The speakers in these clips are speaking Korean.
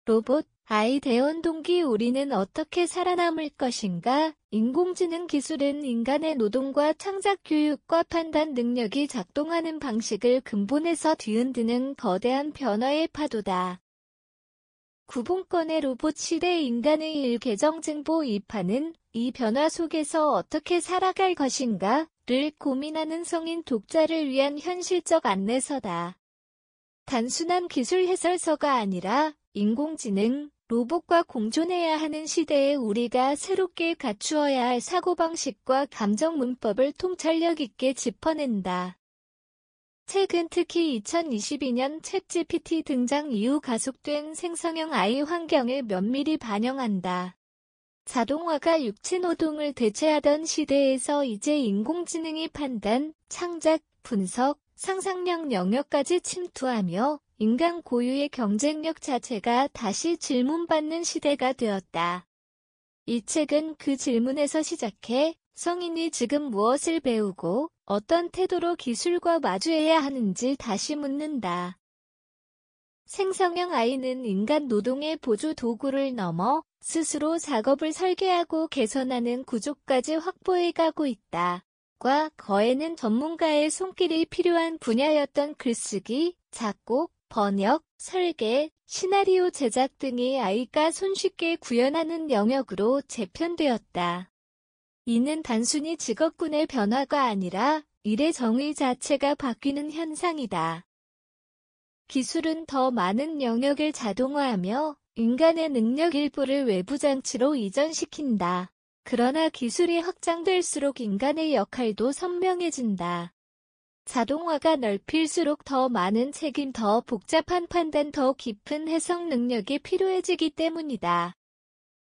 로봇, 아이 대원동기 우리는 어떻게 살아남을 것인가? 인공지능 기술은 인간의 노동과 창작 교육과 판단 능력이 작동하는 방식을 근본에서 뒤흔드는 거대한 변화의 파도다. 구봉권의 로봇 시대 인간의 일개정증보 2파는 이 변화 속에서 어떻게 살아갈 것인가를 고민하는 성인 독자를 위한 현실적 안내서다. 단순한 기술 해설서가 아니라 인공지능, 로봇과 공존해야 하는 시대에 우리가 새롭게 갖추어야 할 사고방식과 감정 문법을 통찰력 있게 짚어낸다. 최근 특히 2022년 챗GPT 등장 이후 가속된 생성형 AI 환경을 면밀히 반영한다. 자동화가 육체노동을 대체하던 시대에서 이제 인공지능이 판단, 창작, 분석, 상상력 영역까지 침투하며 인간 고유의 경쟁력 자체가 다시 질문받는 시대가 되었다. 이 책은 그 질문에서 시작해 성인이 지금 무엇을 배우고 어떤 태도로 기술과 마주해야 하는지 다시 묻는다. 생성형 AI는 인간 노동의 보조 도구를 넘어 스스로 작업을 설계하고 개선하는 구조까지 확보해 가고 있다. 과 거에는 전문가의 손길이 필요한 분야였던 글쓰기, 작곡, 번역, 설계, 시나리오 제작 등이 AI가 손쉽게 구현하는 영역으로 재편되었다. 이는 단순히 직업군의 변화가 아니라 일의 정의 자체가 바뀌는 현상이다. 기술은 더 많은 영역을 자동화하며 인간의 능력 일부를 외부 장치로 이전시킨다. 그러나 기술이 확장될수록 인간의 역할도 선명해진다. 자동화가 넓힐수록 더 많은 책임, 더 복잡한 판단, 더 깊은 해석 능력이 필요해지기 때문이다.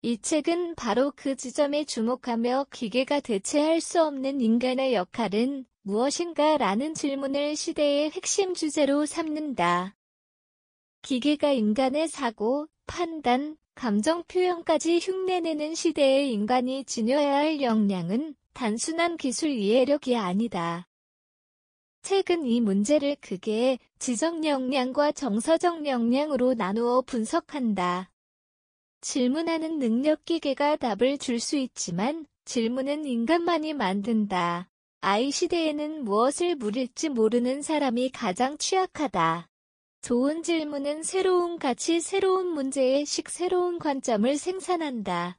이 책은 바로 그 지점에 주목하며 기계가 대체할 수 없는 인간의 역할은 무엇인가? 라는 질문을 시대의 핵심 주제로 삼는다. 기계가 인간의 사고, 판단, 감정 표현까지 흉내내는 시대에 인간이 지녀야 할 역량은 단순한 기술 이해력이 아니다. 책은 이 문제를 크게 지적 역량과 정서적 역량으로 나누어 분석한다. 질문하는 능력 기계가 답을 줄 수 있지만 질문은 인간만이 만든다. AI 시대에는 무엇을 물을지 모르는 사람이 가장 취약하다. 좋은 질문은 새로운 가치, 새로운 문제의식, 새로운 관점을 생산한다.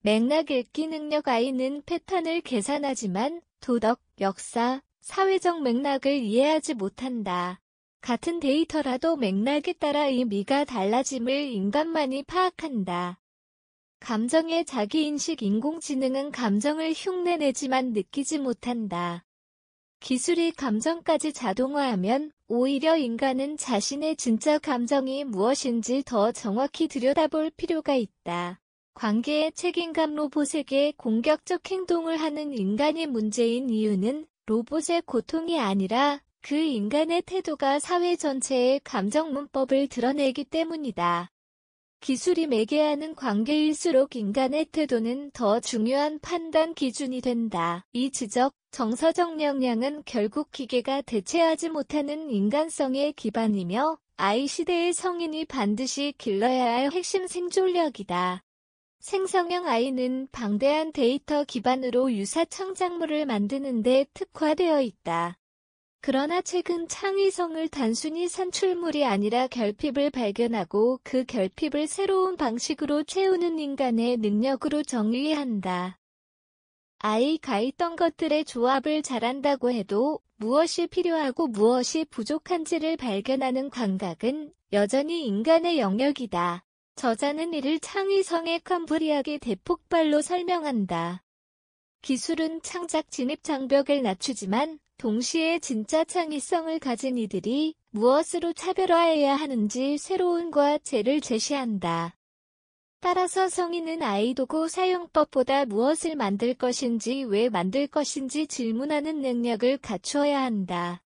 맥락 읽기 능력 AI는 패턴을 계산하지만 도덕, 역사, 사회적 맥락을 이해하지 못한다. 같은 데이터라도 맥락에 따라 의미가 달라짐을 인간만이 파악한다. 감정의 자기인식 인공지능은 감정을 흉내내지만 느끼지 못한다. 기술이 감정까지 자동화하면 오히려 인간은 자신의 진짜 감정이 무엇인지 더 정확히 들여다볼 필요가 있다. 관계의 책임감 로봇에게 공격적 행동을 하는 인간이 문제인 이유는 로봇의 고통이 아니라 그 인간의 태도가 사회 전체의 감정 문법을 드러내기 때문이다. 기술이 매개하는 관계일수록 인간의 태도는 더 중요한 판단 기준이 된다. 이 지적, 정서적 역량은 결국 기계가 대체하지 못하는 인간성의 기반이며 AI 시대의 성인이 반드시 길러야 할 핵심 생존력이다. 생성형 AI는 방대한 데이터 기반으로 유사 창작물을 만드는 데 특화되어 있다. 그러나 책은 창의성을 단순히 산출물이 아니라 결핍을 발견하고 그 결핍을 새로운 방식으로 채우는 인간의 능력으로 정의한다. AI가 있던 것들의 조합을 잘한다고 해도 무엇이 필요하고 무엇이 부족한지를 발견하는 감각은 여전히 인간의 영역이다. 저자는 이를 창의성의 캄브리아기 대폭발로 설명한다. 기술은 창작 진입 장벽을 낮추지만 동시에 진짜 창의성을 가진 이들이 무엇으로 차별화해야 하는지 새로운 과제를 제시한다. 따라서 성인은 AI 도구 사용법보다 무엇을 만들 것인지, 왜 만들 것인지 질문하는 능력을 갖추어야 한다.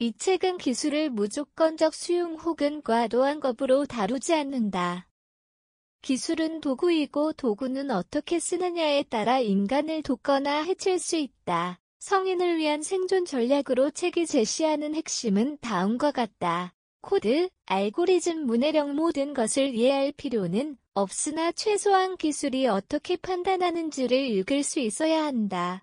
이 책은 기술을 무조건적 수용 혹은 과도한 겁으로 다루지 않는다. 기술은 도구이고 도구는 어떻게 쓰느냐에 따라 인간을 돕거나 해칠 수 있다. 성인을 위한 생존 전략으로 책이 제시하는 핵심은 다음과 같다. 코드, 알고리즘, 문해력 모든 것을 이해할 필요는 없으나 최소한 기술이 어떻게 판단하는지를 읽을 수 있어야 한다.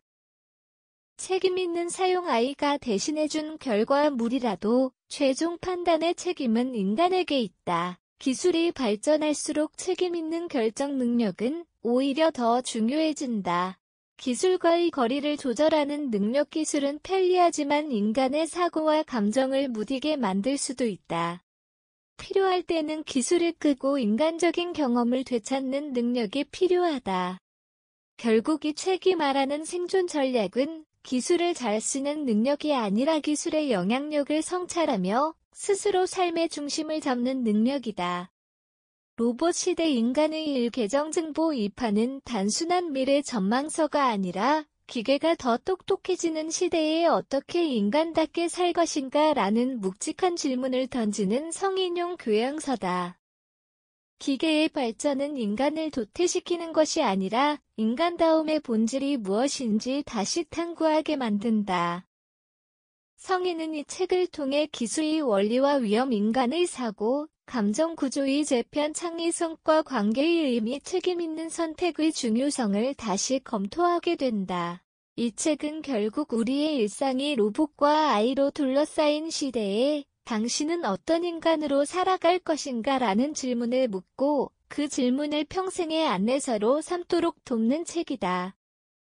책임 있는 사용. AI가 대신해준 결과물이라도 최종 판단의 책임은 인간에게 있다. 기술이 발전할수록 책임 있는 결정 능력은 오히려 더 중요해진다. 기술과의 거리를 조절하는 능력. 기술은 편리하지만 인간의 사고와 감정을 무디게 만들 수도 있다. 필요할 때는 기술을 끄고 인간적인 경험을 되찾는 능력이 필요하다. 결국 이 책이 말하는 생존 전략은 기술을 잘 쓰는 능력이 아니라 기술의 영향력을 성찰하며 스스로 삶의 중심을 잡는 능력이다. 로봇 시대 인간의 일개정증보 2파는 단순한 미래 전망서가 아니라 기계가 더 똑똑해지는 시대에 어떻게 인간답게 살 것인가 라는 묵직한 질문을 던지는 성인용 교양서다. 기계의 발전은 인간을 도태시키는 것이 아니라 인간다움의 본질이 무엇인지 다시 탐구하게 만든다. 성인은 이 책을 통해 기술의 원리와 위험, 인간의 사고, 감정 구조의 재편, 창의성과 관계의 의미, 책임 있는 선택의 중요성을 다시 검토하게 된다. 이 책은 결국 우리의 일상이 로봇과 AI로 둘러싸인 시대에 당신은 어떤 인간으로 살아갈 것인가 라는 질문을 묻고 그 질문을 평생의 안내서로 삼도록 돕는 책이다.